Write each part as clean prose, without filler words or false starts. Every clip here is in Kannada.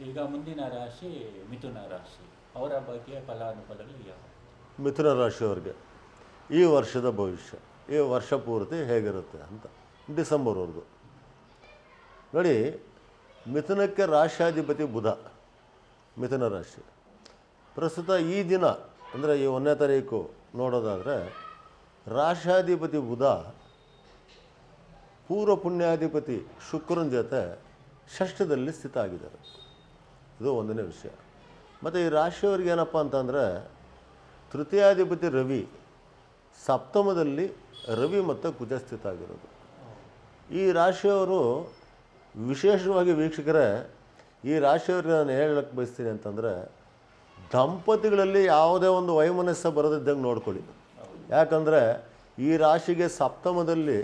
ಈಗ ಮುಂದಿನ ರಾಶಿ ಮಿಥುನ ರಾಶಿ, ಅವರ ಬಗ್ಗೆ ಫಲಾನುಫಲಗಳು ಯಾವ? ಮಿಥುನ ರಾಶಿಯವರಿಗೆ ಈ ವರ್ಷದ ಭವಿಷ್ಯ, ಈ ವರ್ಷ ಪೂರ್ತಿ ಹೇಗಿರುತ್ತೆ ಅಂತ ಡಿಸೆಂಬರ್ವರೆಗೂ ನೋಡಿ. ಮಿಥುನಕ್ಕೆ ರಾಶ್ಯಾಧಿಪತಿ ಬುಧ, ಮಿಥುನ ರಾಶಿ ಪ್ರಸ್ತುತ ಈ ದಿನ ಅಂದರೆ ಈ 1ನೇ ತಾರೀಕು ನೋಡೋದಾದರೆ ರಾಶ್ಯಾಧಿಪತಿ ಬುಧ ಪೂರ್ವ ಪುಣ್ಯಾಧಿಪತಿ ಶುಕ್ರನ ಜೊತೆ ಷಷ್ಠದಲ್ಲಿ ಸ್ಥಿತ ಆಗಿದ್ದಾರೆ. ಇದು ಒಂದನೇ ವಿಷಯ. ಮತ್ತು ಈ ರಾಶಿಯವ್ರಿಗೆ ಏನಪ್ಪ ಅಂತಂದರೆ ತೃತೀಯಾಧಿಪತಿ ರವಿ ಸಪ್ತಮದಲ್ಲಿ ರವಿ ಮತ್ತು ಕುಜ ಸ್ಥಿತ ಆಗಿರೋದು. ಈ ರಾಶಿಯವರು ವಿಶೇಷವಾಗಿ ವೀಕ್ಷಕರೇ, ಈ ರಾಶಿಯವ್ರಿಗೆ ನಾನು ಹೇಳಕ್ಕೆ ಬಯಸ್ತೀನಿ ಅಂತಂದರೆ ದಂಪತಿಗಳಲ್ಲಿ ಯಾವುದೇ ಒಂದು ವೈಮನಸ್ಯ ಬರದಿದ್ದಂಗೆ ನೋಡ್ಕೊಳ್ಳಿ. ಯಾಕಂದರೆ ಈ ರಾಶಿಗೆ ಸಪ್ತಮದಲ್ಲಿ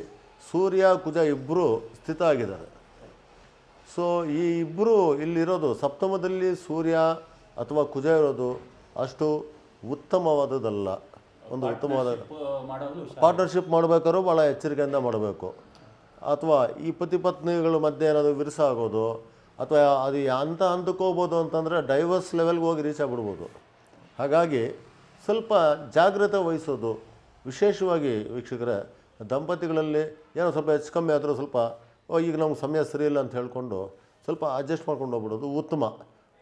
ಸೂರ್ಯ ಕುಜ ಇಬ್ಬರು ಸ್ಥಿತ ಆಗಿದ್ದಾರೆ. ಸೊ ಈ ಇಬ್ಬರು ಇಲ್ಲಿರೋದು ಸಪ್ತಮದಲ್ಲಿ ಸೂರ್ಯ ಅಥವಾ ಕುಜ ಇರೋದು ಅಷ್ಟು ಉತ್ತಮವಾದದ್ದಲ್ಲ. ಒಂದು ಉತ್ತಮವಾದ ಪಾರ್ಟ್ನರ್ಶಿಪ್ ಮಾಡಬೇಕಾದ್ರೂ ಭಾಳ ಎಚ್ಚರಿಕೆಯಿಂದ ಮಾಡಬೇಕು. ಅಥವಾ ಈ ಪತಿ ಪತ್ನಿಗಳ ಮಧ್ಯೆ ಏನಾದರೂ ವಿರಸ ಆಗೋದು ಅಥವಾ ಅದು ಹಂತಕ್ಕೆ ಹೋಗ್ಬೋದು ಅಂತಂದರೆ ಡೈವರ್ಸ್ ಲೆವೆಲ್ಗೆ ಹೋಗಿ ರೀಚ್ ಆಗಿಬಿಡ್ಬೋದು. ಹಾಗಾಗಿ ಸ್ವಲ್ಪ ಜಾಗ್ರತೆ ವಹಿಸೋದು, ವಿಶೇಷವಾಗಿ ವೀಕ್ಷಕರೇ ದಂಪತಿಗಳಲ್ಲಿ ಏನೋ ಸ್ವಲ್ಪ ಹೆಚ್ಚು ಕಮ್ಮಿ ಆದರೂ ಸ್ವಲ್ಪ ಈಗ ನಮ್ಗೆ ಸಮಯ ಸರಿ ಇಲ್ಲ ಅಂತ ಹೇಳ್ಕೊಂಡು ಸ್ವಲ್ಪ ಅಡ್ಜಸ್ಟ್ ಮಾಡ್ಕೊಂಡು ಹೋಗ್ಬಿಡೋದು ಉತ್ತಮ.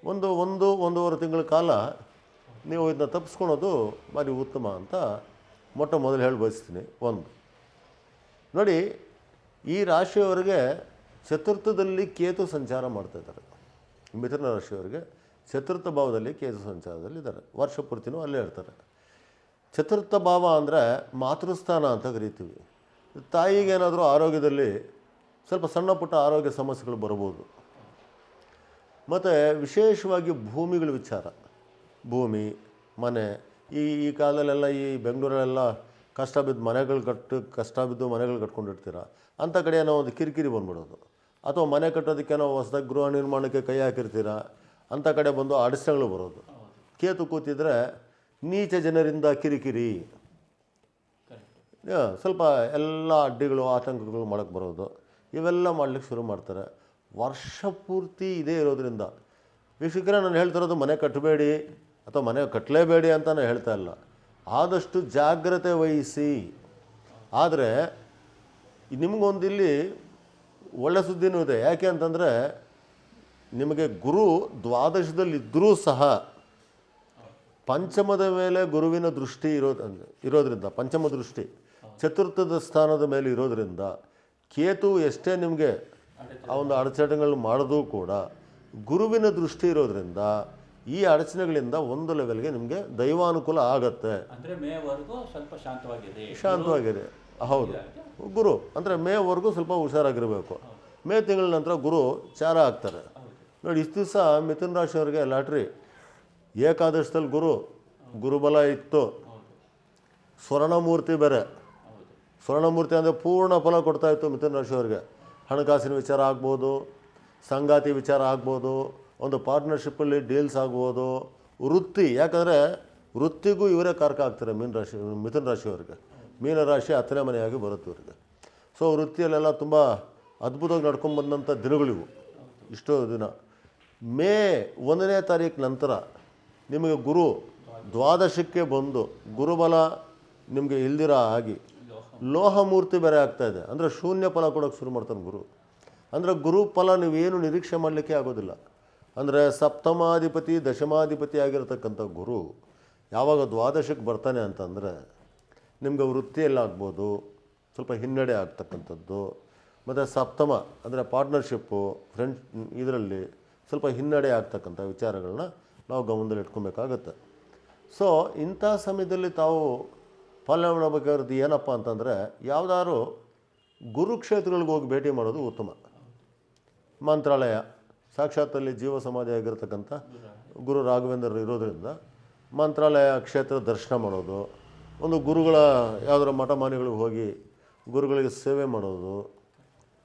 ಒಂದೂವರೆ ತಿಂಗಳ ಕಾಲ ನೀವು ಇದನ್ನ ತಪ್ಪಿಸ್ಕೊಳೋದು ಭಾರಿ ಉತ್ತಮ ಅಂತ ಮೊದಲು ಹೇಳಿ ಬಯಸ್ತೀನಿ. ನೋಡಿ, ಈ ರಾಶಿಯವರಿಗೆ ಚತುರ್ಥದಲ್ಲಿ ಕೇತು ಸಂಚಾರ ಮಾಡ್ತಾಯಿದ್ದಾರೆ. ಮಿಥುನ ರಾಶಿಯವರಿಗೆ ಚತುರ್ಥ ಭಾವದಲ್ಲಿ ಕೇತು ಸಂಚಾರದಲ್ಲಿದ್ದಾರೆ. ವರ್ಷ ಪೂರ್ತಿನೂ ಅಲ್ಲೇ ಇರ್ತಾರೆ. ಚತುರ್ಥ ಭಾವ ಅಂದರೆ ಮಾತೃಸ್ಥಾನ ಅಂತ ಕರಿತೀವಿ. ತಾಯಿಗೇನಾದರೂ ಆರೋಗ್ಯದಲ್ಲಿ ಸ್ವಲ್ಪ ಸಣ್ಣ ಪುಟ್ಟ ಆರೋಗ್ಯ ಸಮಸ್ಯೆಗಳು ಬರ್ಬೋದು. ಮತ್ತು ವಿಶೇಷವಾಗಿ ಭೂಮಿಗಳ ವಿಚಾರ, ಭೂಮಿ ಮನೆ ಈ ಕಾಲದಲ್ಲೆಲ್ಲ ಈ ಬೆಂಗಳೂರಲ್ಲೆಲ್ಲ ಕಷ್ಟ ಬಿದ್ದು ಮನೆಗಳು ಕಟ್ಕೊಂಡಿರ್ತೀರ. ಅಂಥ ಕಡೆ ಏನೋ ಒಂದು ಕಿರಿಕಿರಿ ಬಂದ್ಬಿಡೋದು. ಅಥವಾ ಮನೆ ಕಟ್ಟೋದಕ್ಕೇನೋ ಹೊಸದಾಗಿ ಗೃಹ ನಿರ್ಮಾಣಕ್ಕೆ ಕೈ ಹಾಕಿರ್ತೀರ, ಅಂಥ ಕಡೆ ಬಂದು ಅಡಚಣೆಗಳು ಬರೋದು. ಕೇತು ಕೂತಿದ್ರೆ ನೀಚ ಜನರಿಂದ ಕಿರಿಕಿರಿ, ಸ್ವಲ್ಪ ಎಲ್ಲ ಅಡ್ಡಿಗಳು ಆತಂಕಗಳು ಮಾಡೋಕ್ಕೆ ಬರೋದು. ಇವೆಲ್ಲ ಮಾಡಲಿಕ್ಕೆ ಶುರು ಮಾಡ್ತಾರೆ. ವರ್ಷ ಪೂರ್ತಿ ಇದೇ ಇರೋದ್ರಿಂದ ವೀಕ್ಷಕರೇ ನಾನು ಹೇಳ್ತಿರೋದು ಮನೆ ಕಟ್ಟಬೇಡಿ ಅಥವಾ ಮನೆ ಕಟ್ಟಲೇಬೇಡಿ ಅಂತ ನಾನು ಹೇಳ್ತಾ ಇಲ್ಲ. ಆದಷ್ಟು ಜಾಗ್ರತೆ ವಹಿಸಿ. ಆದರೆ ನಿಮಗೊಂದಿಲ್ಲಿ ಒಳ್ಳೆ ಸುದ್ದಿನೂ ಇದೆ. ಯಾಕೆ ಅಂತಂದರೆ ನಿಮಗೆ ಗುರು ದ್ವಾದಶದಲ್ಲಿದ್ದರೂ ಸಹ ಪಂಚಮದ ಮೇಲೆ ಗುರುವಿನ ದೃಷ್ಟಿ ಇರೋದ್ರಿಂದ ಪಂಚಮ ದೃಷ್ಟಿ ಚತುರ್ಥದ ಸ್ಥಾನದ ಮೇಲೆ ಇರೋದರಿಂದ ಕೇತು ಎಷ್ಟೇ ನಿಮಗೆ ಆ ಒಂದು ಅಡಚಣೆಗಳು ಮಾಡೋದು ಕೂಡ ಗುರುವಿನ ದೃಷ್ಟಿ ಇರೋದ್ರಿಂದ ಈ ಅಡಚಣೆಗಳಿಂದ ಒಂದು ಲೆವೆಲ್ಗೆ ನಿಮಗೆ ದೈವಾನುಕೂಲ ಆಗತ್ತೆ. ಅಂದರೆ ಮೇವರೆಗೂ ಸ್ವಲ್ಪ ಶಾಂತವಾಗಿದೆ. ಹೌದು, ಗುರು ಅಂದರೆ ಮೇವರೆಗೂ ಸ್ವಲ್ಪ ಹುಷಾರಾಗಿರಬೇಕು. ಮೇ ತಿಂಗಳ ನಂತರ ಗುರು ಚಾರ ಆಗ್ತಾರೆ. ನೋಡಿ, ಇಷ್ಟು ದಿವಸ ಮಿಥುನ ರಾಶಿಯವರಿಗೆ ಲಾಟ್ರಿ ಏಕಾದಶದಲ್ಲಿ ಗುರುಬಲ ಇತ್ತು. ಸ್ವರ್ಣಮೂರ್ತಿ ಬೇರೆ. ಸ್ವರ್ಣಮೂರ್ತಿ ಅಂದರೆ ಪೂರ್ಣ ಫಲ ಕೊಡ್ತಾಯಿತ್ತು ಮಿಥುನ ರಾಶಿಯವರಿಗೆ. ಹಣಕಾಸಿನ ವಿಚಾರ ಆಗ್ಬೋದು, ಸಂಗಾತಿ ವಿಚಾರ ಆಗ್ಬೋದು, ಒಂದು ಪಾರ್ಟ್ನರ್ಶಿಪ್ಪಲ್ಲಿ ಡೀಲ್ಸ್ ಆಗ್ಬೋದು, ವೃತ್ತಿ. ಯಾಕಂದರೆ ವೃತ್ತಿಗೂ ಇವರೇ ಕಾರಕ ಆಗ್ತಾರೆ ಮಿಥುನ ರಾಶಿಯವರಿಗೆ. ಮೀನರಾಶಿ 10ನೇ ಮನೆಯಾಗಿ ಬರುತ್ತೆ ಇವರಿಗೆ. ಸೊ ವೃತ್ತಿಯಲ್ಲೆಲ್ಲ ತುಂಬ ಅದ್ಭುತವಾಗಿ ನಡ್ಕೊಂಡ್ಬಂದಂಥ ದಿನಗಳಿವು. ಇಷ್ಟೋ ದಿನ ಮೇ 1ನೇ ತಾರೀಕು ನಂತರ ನಿಮಗೆ ಗುರು ದ್ವಾದಶಕ್ಕೆ ಬಂದು ಗುರುಬಲ ನಿಮಗೆ ಇಲ್ದಿರ ಆಗಿ ಲೋಹಮೂರ್ತಿ ಬೇರೆ ಆಗ್ತಾಯಿದೆ. ಅಂದರೆ ಶೂನ್ಯ ಫಲ ಕೊಡೋಕ್ಕೆ ಶುರು ಮಾಡ್ತಾನೆ ಗುರು. ಅಂದರೆ ಗುರು ಫಲ ನೀವೇನು ನಿರೀಕ್ಷೆ ಮಾಡಲಿಕ್ಕೆ ಆಗೋದಿಲ್ಲ. ಅಂದರೆ ಸಪ್ತಮಾಧಿಪತಿ ದಶಮಾಧಿಪತಿ ಆಗಿರತಕ್ಕಂಥ ಗುರು ಯಾವಾಗ ದ್ವಾದಶಕ್ಕೆ ಬರ್ತಾನೆ ಅಂತಂದರೆ ನಿಮಗೆ ವೃತ್ತಿಯಲ್ಲಾಗ್ಬೋದು ಸ್ವಲ್ಪ ಹಿನ್ನಡೆ ಆಗ್ತಕ್ಕಂಥದ್ದು. ಮತ್ತು ಸಪ್ತಮ ಅಂದರೆ ಪಾರ್ಟ್ನರ್ಶಿಪ್ಪು ಇದರಲ್ಲಿ ಸ್ವಲ್ಪ ಹಿನ್ನಡೆ ಆಗ್ತಕ್ಕಂಥ ವಿಚಾರಗಳನ್ನ ನಾವು ಗಮನದಲ್ಲಿ ಇಟ್ಕೊಬೇಕಾಗತ್ತೆ. ಸೊ ಇಂಥ ಸಮಯದಲ್ಲಿ ತಾವು ಪಾಲನೆ ಮಾಡಬೇಕಾಗಿರೋದು ಏನಪ್ಪ ಅಂತಂದರೆ ಯಾವುದಾದ್ರು ಗುರುಕ್ಷೇತ್ರಗಳಿಗೆ ಹೋಗಿ ಭೇಟಿ ಮಾಡೋದು ಉತ್ತಮ. ಮಂತ್ರಾಲಯ ಸಾಕ್ಷಾತ್ತಲ್ಲಿ ಜೀವ ಸಮಾಧಿ ಆಗಿರತಕ್ಕಂಥ ಗುರು ರಾಘವೇಂದ್ರ ಇರೋದರಿಂದ ಮಂತ್ರಾಲಯ ಕ್ಷೇತ್ರ ದರ್ಶನ ಮಾಡೋದು, ಒಂದು ಗುರುಗಳ ಯಾವುದರ ಮಠಮಾನ್ಯಗಳಿಗೆ ಹೋಗಿ ಗುರುಗಳಿಗೆ ಸೇವೆ ಮಾಡೋದು,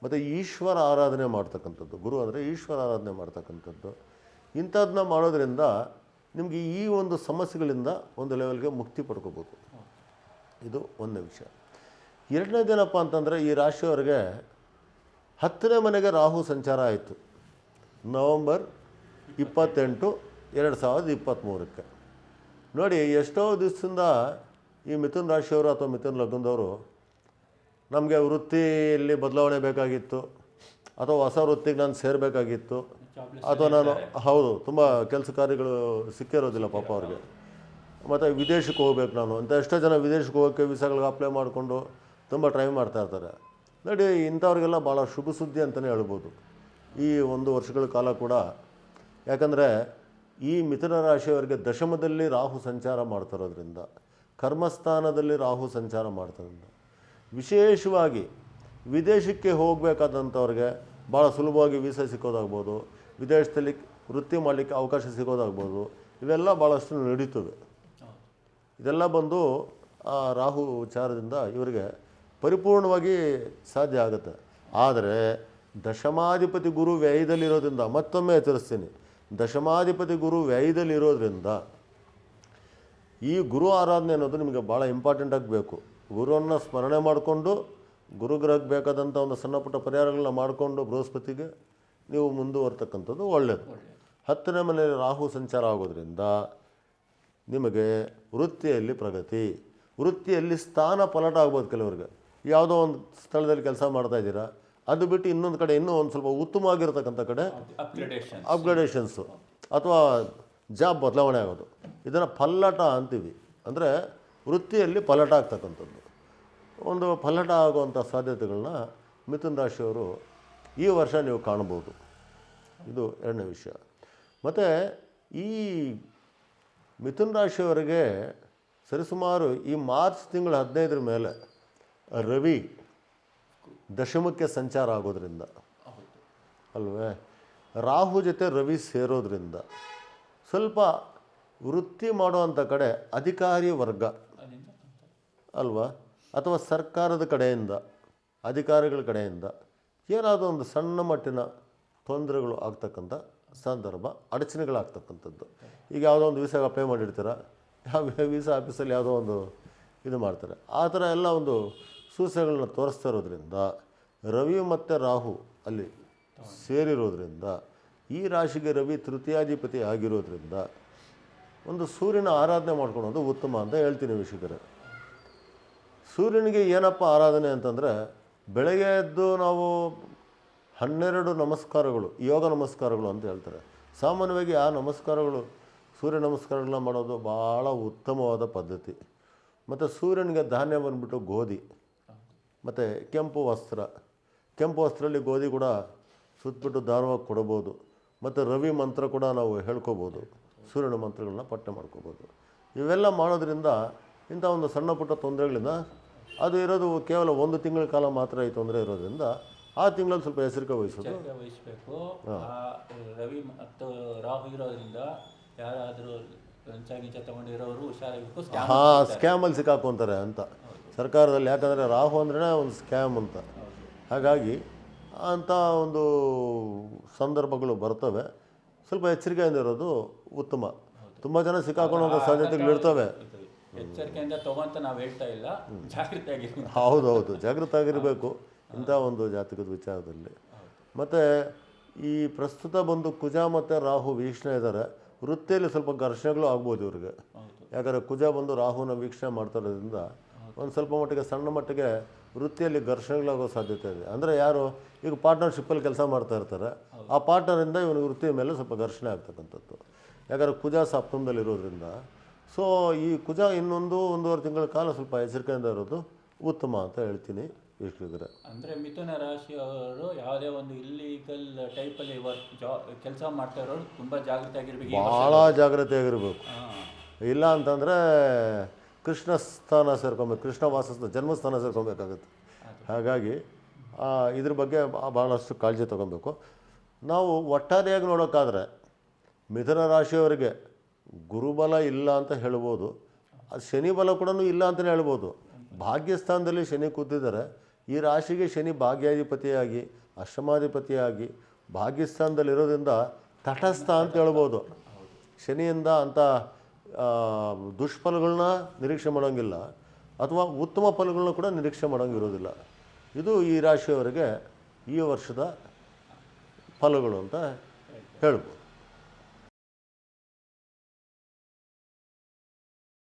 ಮತ್ತು ಈಶ್ವರ ಆರಾಧನೆ ಮಾಡ್ತಕ್ಕಂಥದ್ದು. ಗುರು ಅಂದರೆ ಈಶ್ವರ ಆರಾಧನೆ ಮಾಡ್ತಕ್ಕಂಥದ್ದು. ಇಂಥದ್ದನ್ನ ಮಾಡೋದ್ರಿಂದ ನಿಮಗೆ ಈ ಒಂದು ಸಮಸ್ಯೆಗಳಿಂದ ಒಂದು ಲೆವೆಲ್ಗೆ ಮುಕ್ತಿ ಪಡ್ಕೋಬೋದು. ಇದು ಒಂದನೇ ವಿಷಯ. ಎರಡನೇದೇನಪ್ಪ ಅಂತಂದರೆ ಈ ರಾಶಿಯವರಿಗೆ 10ನೇ ಮನೆಗೆ ರಾಹು ಸಂಚಾರ ಆಯಿತು. ನವಂಬರ್ 28/2023 ನೋಡಿ, ಎಷ್ಟೋ ದಿವಸದಿಂದ ಈ ಮಿಥುನ ರಾಶಿಯವರು ಅಥವಾ ಮಿಥುನ ಲಗ್ನದವರು ನಮಗೆ ವೃತ್ತಿಯಲ್ಲಿ ಬದಲಾವಣೆ ಬೇಕಾಗಿತ್ತು, ಅಥವಾ ಹೊಸ ವೃತ್ತಿಗೆ ನಾನು ಸೇರಬೇಕಾಗಿತ್ತು, ಅಥವಾ ನಾನು ಹೌದು ತುಂಬ ಕೆಲಸ ಕಾರ್ಯಗಳು ಸಿಕ್ಕಿರೋದಿಲ್ಲ ಪಾಪ ಅವ್ರಿಗೆ, ಮತ್ತು ವಿದೇಶಕ್ಕೆ ಹೋಗ್ಬೇಕು ನಾನು ಅಂತ ಎಷ್ಟೋ ಜನ ವಿದೇಶಕ್ಕೆ ಹೋಗೋಕ್ಕೆ ವೀಸಾಗಳಿಗೆ ಅಪ್ಲೈ ಮಾಡಿಕೊಂಡು ತುಂಬ ಟ್ರೈ ಮಾಡ್ತಾ ಇರ್ತಾರೆ. ನೋಡಿ, ಇಂಥವ್ರಿಗೆಲ್ಲ ಭಾಳ ಶುಭ ಸುದ್ದಿ ಅಂತಲೇ ಹೇಳ್ಬೋದು ಈ 1 ವರ್ಷಗಳ ಕಾಲ ಕೂಡ. ಯಾಕಂದರೆ ಈ ಮಿಥುನ ರಾಶಿಯವರಿಗೆ ದಶಮದಲ್ಲಿ ರಾಹು ಸಂಚಾರ ಮಾಡ್ತಿರೋದ್ರಿಂದ, ಕರ್ಮಸ್ಥಾನದಲ್ಲಿ ರಾಹು ಸಂಚಾರ ಮಾಡ್ತಾರಿಂದ ವಿಶೇಷವಾಗಿ ವಿದೇಶಕ್ಕೆ ಹೋಗಬೇಕಾದಂಥವ್ರಿಗೆ ಭಾಳ ಸುಲಭವಾಗಿ ವೀಸಾ ಸಿಕ್ಕೋದಾಗ್ಬೋದು, ವಿದೇಶದಲ್ಲಿ ವೃತ್ತಿ ಮಾಡಲಿಕ್ಕೆ ಅವಕಾಶ ಸಿಗೋದಾಗ್ಬೋದು, ಇವೆಲ್ಲ ಭಾಳಷ್ಟು ನಡೀತವೆ. ಇದೆಲ್ಲ ಬಂದು ಆ ರಾಹು ವಿಚಾರದಿಂದ ಇವರಿಗೆ ಪರಿಪೂರ್ಣವಾಗಿ ಸಾಧ್ಯ ಆಗುತ್ತೆ. ಆದರೆ ದಶಮಾಧಿಪತಿ ಗುರು ವ್ಯಯದಲ್ಲಿರೋದ್ರಿಂದ, ಮತ್ತೊಮ್ಮೆ ಎಚ್ಚರಿಸ್ತೀನಿ, ದಶಮಾಧಿಪತಿ ಗುರು ವ್ಯಯದಲ್ಲಿರೋದ್ರಿಂದ ಈ ಗುರು ಆರಾಧನೆ ಅನ್ನೋದು ನಿಮಗೆ ಭಾಳ ಇಂಪಾರ್ಟೆಂಟ್ ಆಗಬೇಕು. ಗುರುವನ್ನು ಸ್ಮರಣೆ ಮಾಡಿಕೊಂಡು, ಗುರುಗ್ರಹಕ್ಕೆ ಬೇಕಾದಂಥ ಒಂದು ಸಣ್ಣ ಪುಟ್ಟ ಪರಿಹಾರಗಳನ್ನ ಮಾಡಿಕೊಂಡು ಬೃಹಸ್ಪತಿಗೆ ನೀವು ಮುಂದುವರ್ತಕ್ಕಂಥದ್ದು ಒಳ್ಳೆಯದು. 10ನೇ ಮನೆಯಲ್ಲಿ ರಾಹು ಸಂಚಾರ ಆಗೋದ್ರಿಂದ ನಿಮಗೆ ವೃತ್ತಿಯಲ್ಲಿ ಪ್ರಗತಿ, ವೃತ್ತಿಯಲ್ಲಿ ಸ್ಥಾನ ಪಲಟ ಆಗ್ಬೋದು. ಕೆಲವರಿಗೆ ಯಾವುದೋ ಒಂದು ಸ್ಥಳದಲ್ಲಿ ಕೆಲಸ ಮಾಡ್ತಾಯಿದ್ದೀರಾ, ಅದು ಬಿಟ್ಟು ಇನ್ನೊಂದು ಕಡೆ ಇನ್ನೂ ಒಂದು ಸ್ವಲ್ಪ ಉತ್ತಮವಾಗಿರ್ತಕ್ಕಂಥ ಕಡೆ ಅಪ್ಗ್ರೇಡೇಷನ್ಸು ಅಥವಾ ಜಾಬ್ ಬದಲಾವಣೆ ಆಗೋದು, ಇದನ್ನು ಪಲ್ಲಟ ಅಂತೀವಿ. ಅಂದರೆ ವೃತ್ತಿಯಲ್ಲಿ ಪಲ್ಲಟ ಆಗ್ತಕ್ಕಂಥದ್ದು, ಒಂದು ಪಲ್ಲಟ ಆಗುವಂಥ ಸಾಧ್ಯತೆಗಳನ್ನ ಮಿಥುನ ರಾಶಿಯವರು ಈ ವರ್ಷ ನೀವು ಕಾಣ್ಬೋದು. ಇದು 2ನೇ ವಿಷಯ. ಮತ್ತು ಈ ಮಿಥುನ ರಾಶಿಯವರಿಗೆ ಸರಿಸುಮಾರು ಈ ಮಾರ್ಚ್ ತಿಂಗಳ 15ರ ಮೇಲೆ ರವಿ ದಶಮಕ್ಕೆ ಸಂಚಾರ ಆಗೋದ್ರಿಂದ ಅಲ್ವೇ, ರಾಹು ಜೊತೆ ರವಿ ಸೇರೋದ್ರಿಂದ ಸ್ವಲ್ಪ ವೃತ್ತಿ ಮಾಡುವಂಥ ಕಡೆ ಅಧಿಕಾರಿ ವರ್ಗ ಅಲ್ವಾ, ಅಥವಾ ಸರ್ಕಾರದ ಕಡೆಯಿಂದ, ಅಧಿಕಾರಿಗಳ ಕಡೆಯಿಂದ ಏನಾದರೂ ಒಂದು ಸಣ್ಣ ಮಟ್ಟಿನ ತೊಂದರೆಗಳು ಆಗ್ತಕ್ಕಂಥ ಸಂದರ್ಭ, ಅಡಚಣೆಗಳಾಗ್ತಕ್ಕಂಥದ್ದು. ಈಗ ಯಾವುದೋ ಒಂದು ವೀಸಾಗೆ ಅಪ್ಲೈ ಮಾಡಿರ್ತೀರ, ಯಾವ ವೀಸಾ ಆಫೀಸಲ್ಲಿ ಯಾವುದೋ ಒಂದು ಇದು ಮಾಡ್ತಾರೆ, ಆ ಥರ ಎಲ್ಲ ಒಂದು ಸೂಚನೆಗಳನ್ನ ತೋರಿಸ್ತಾ ಇರೋದ್ರಿಂದ, ರವಿ ಮತ್ತು ರಾಹು ಅಲ್ಲಿ ಸೇರಿರೋದ್ರಿಂದ, ಈ ರಾಶಿಗೆ ರವಿ ತೃತೀಯಾಧಿಪತಿ ಆಗಿರೋದ್ರಿಂದ ಒಂದು ಸೂರ್ಯನ ಆರಾಧನೆ ಮಾಡ್ಕೊಳೋದು ಉತ್ತಮ ಅಂತ ಹೇಳ್ತೀನಿ ವೀಕ್ಷಕರೇ. ಸೂರ್ಯನಿಗೆ ಏನಪ್ಪ ಆರಾಧನೆ ಅಂತಂದರೆ, ಬೆಳಗ್ಗೆ ಎದ್ದು ನಾವು 12 ನಮಸ್ಕಾರಗಳು, ಯೋಗ ನಮಸ್ಕಾರಗಳು ಅಂತ ಹೇಳ್ತಾರೆ. ಸಾಮಾನ್ಯವಾಗಿ ಆ ನಮಸ್ಕಾರಗಳು, ಸೂರ್ಯ ನಮಸ್ಕಾರಗಳನ್ನ ಮಾಡೋದು ಭಾಳ ಉತ್ತಮವಾದ ಪದ್ಧತಿ. ಮತ್ತು ಸೂರ್ಯನಿಗೆ ಧಾನ್ಯ ಬಂದುಬಿಟ್ಟು ಗೋಧಿ ಮತ್ತು ಕೆಂಪು ವಸ್ತ್ರದಲ್ಲಿ ಗೋಧಿ ಕೂಡ ಸುತ್ತಬಿಟ್ಟು ದಾರವಾಗಿ ಕೊಡ್ಬೋದು. ಮತ್ತು ರವಿ ಮಂತ್ರ ಕೂಡ ನಾವು ಹೇಳ್ಕೊಬೋದು, ಸೂರ್ಯನ ಮಂತ್ರಗಳನ್ನ ಪಠ್ಯ ಮಾಡ್ಕೋಬೋದು. ಇವೆಲ್ಲ ಮಾಡೋದ್ರಿಂದ ಇಂಥ ಒಂದು ಸಣ್ಣ ಪುಟ್ಟ ತೊಂದರೆಗಳಿಂದ, ಅದು ಇರೋದು ಕೇವಲ 1 ತಿಂಗಳ ಕಾಲ ಮಾತ್ರ ಈ ತೊಂದರೆ ಇರೋದ್ರಿಂದ ಆ ತಿಂಗಳಲ್ಲಿ ಸ್ವಲ್ಪ ಎಚ್ಚರಿಕೆ ವಹಿಸಬೇಕು. ರವಿ ಮತ್ತು ರಾಹು ಇರೋದ್ರಿಂದ ಯಾರಾದರೂ ಲಂಚ ತಗೊಂಡಿರೋರು ಹುಷಾರಾಗಬೇಕು. ಸ್ಕ್ಯಾಮಲ್ಲಿ ಸಿಕ್ಕಾಕೊಂತಾರೆ ಅಂತ ಸರ್ಕಾರದಲ್ಲಿ. ಯಾಕಂದರೆ ರಾಹು ಅಂದ್ರೆ ಒಂದು ಸ್ಕ್ಯಾಮ್ ಅಂತ, ಹಾಗಾಗಿ ಅಂಥ ಒಂದು ಸಂದರ್ಭಗಳು ಬರ್ತವೆ. ಸ್ವಲ್ಪ ಎಚ್ಚರಿಕೆಯಿಂದ ಇರೋದು ಉತ್ತಮ. ತುಂಬ ಜನ ಸಿಕ್ಕಾಕೊಳ್ಳೋ ಸಾಧ್ಯತೆಗಳಿರ್ತವೆ. ಎಚ್ಚರಿಕೆಯಿಂದ ತಗೊಂತ ನಾವು ಹೇಳ್ತಾ ಇಲ್ಲ, ಜಾಗೃತಿಯಾಗಿರ್ಬೇಕು. ಹೌದೌದು, ಜಾಗೃತ ಆಗಿರಬೇಕು ಇಂಥ ಒಂದು ಜಾತಕದ ವಿಚಾರದಲ್ಲಿ. ಮತ್ತು ಈ ಪ್ರಸ್ತುತ ಬಂದು ಕುಜ ಮತ್ತು ರಾಹು ವೀಕ್ಷಣೆ ಇದ್ದಾರೆ. ವೃತ್ತಿಯಲ್ಲಿ ಸ್ವಲ್ಪ ಘರ್ಷಣೆಗಳು ಆಗ್ಬೋದು ಇವ್ರಿಗೆ. ಯಾಕಂದರೆ ಕುಜ ಬಂದು ರಾಹುನ ವೀಕ್ಷಣೆ ಮಾಡ್ತಾ ಇರೋದ್ರಿಂದ ಒಂದು ಸ್ವಲ್ಪ ಮಟ್ಟಿಗೆ, ಸಣ್ಣ ಮಟ್ಟಿಗೆ ವೃತ್ತಿಯಲ್ಲಿ ಘರ್ಷಣೆಗಳಾಗೋ ಸಾಧ್ಯತೆ ಇದೆ. ಅಂದರೆ ಯಾರು ಈಗ ಪಾರ್ಟ್ನರ್ಶಿಪ್ಪಲ್ಲಿ ಕೆಲಸ ಮಾಡ್ತಾ ಇರ್ತಾರೆ, ಆ ಪಾರ್ಟ್ನರಿಂದ ಇವನಿಗೆ ವೃತ್ತಿ ಮೇಲೆ ಸ್ವಲ್ಪ ಘರ್ಷಣೆ ಆಗ್ತಕ್ಕಂಥದ್ದು. ಯಾಕಂದರೆ ಕುಜ ಸಪ್ತಮದಲ್ಲಿರೋದ್ರಿಂದ. ಸೊ ಈ ಕುಜ ಇನ್ನೊಂದು 1.5 ತಿಂಗಳ ಕಾಲ ಸ್ವಲ್ಪ ಎಚ್ಚರಿಕೆಯಿಂದ ಇರೋದು ಉತ್ತಮ ಅಂತ ಹೇಳ್ತೀನಿ ವೀಕ್ಷಕರೇ. ಅಂದರೆ ಮಿಥುನ ರಾಶಿಯವರು ಯಾವುದೇ ಒಂದು ಇಲ್ಲೀಗಲ್ ಟೈಪಲ್ಲಿ ಕೆಲಸ ಮಾಡ್ತಾ ಇರೋರು ತುಂಬ ಜಾಗೃತಿಯಾಗಿರ್ಬೇಕು, ಭಾಳ ಜಾಗ್ರತೆಯಾಗಿರ್ಬೇಕು. ಇಲ್ಲ ಅಂತಂದರೆ ಕೃಷ್ಣ ಸ್ಥಾನ ಸೇರ್ಕೊಬೇಕು, ಕೃಷ್ಣ ವಾಸಸ್ಥಾನ, ಜನ್ಮಸ್ಥಾನ ಸೇರ್ಕೊಬೇಕಾಗುತ್ತೆ. ಹಾಗಾಗಿ ಇದ್ರ ಬಗ್ಗೆ ಭಾಳಷ್ಟು ಕಾಳಜಿ ತೊಗೊಬೇಕು ನಾವು. ಒಟ್ಟಾರೆಯಾಗಿ ನೋಡೋಕ್ಕಾದರೆ ಮಿಥುನ ರಾಶಿಯವರಿಗೆ ಗುರುಬಲ ಇಲ್ಲ ಅಂತ ಹೇಳ್ಬೋದು, ಅದು ಶನಿ ಬಲ ಕೂಡ ಇಲ್ಲ ಅಂತಲೇ ಹೇಳ್ಬೋದು. ಭಾಗ್ಯಸ್ಥಾನದಲ್ಲಿ ಶನಿ ಕೂತಿದ್ದಾರೆ. ಈ ರಾಶಿಗೆ ಶನಿ ಭಾಗ್ಯಾಧಿಪತಿಯಾಗಿ, ಅಷ್ಟಮಾಧಿಪತಿಯಾಗಿ ಭಾಗ್ಯಸ್ಥಾನದಲ್ಲಿರೋದ್ರಿಂದ ತಟಸ್ಥ ಅಂತ ಹೇಳ್ಬೋದು. ಶನಿಯಿಂದ ಅಂಥ ದುಷ್ಫಲಗಳನ್ನ ನಿರೀಕ್ಷೆ ಮಾಡೋಂಗಿಲ್ಲ, ಅಥವಾ ಉತ್ತಮ ಫಲಗಳನ್ನ ಕೂಡ ನಿರೀಕ್ಷೆ ಮಾಡೋಂಗಿರೋದಿಲ್ಲ. ಇದು ಈ ರಾಶಿಯವರಿಗೆ ಈ ವರ್ಷದ ಫಲಗಳು ಅಂತ ಹೇಳ್ಬೋದು.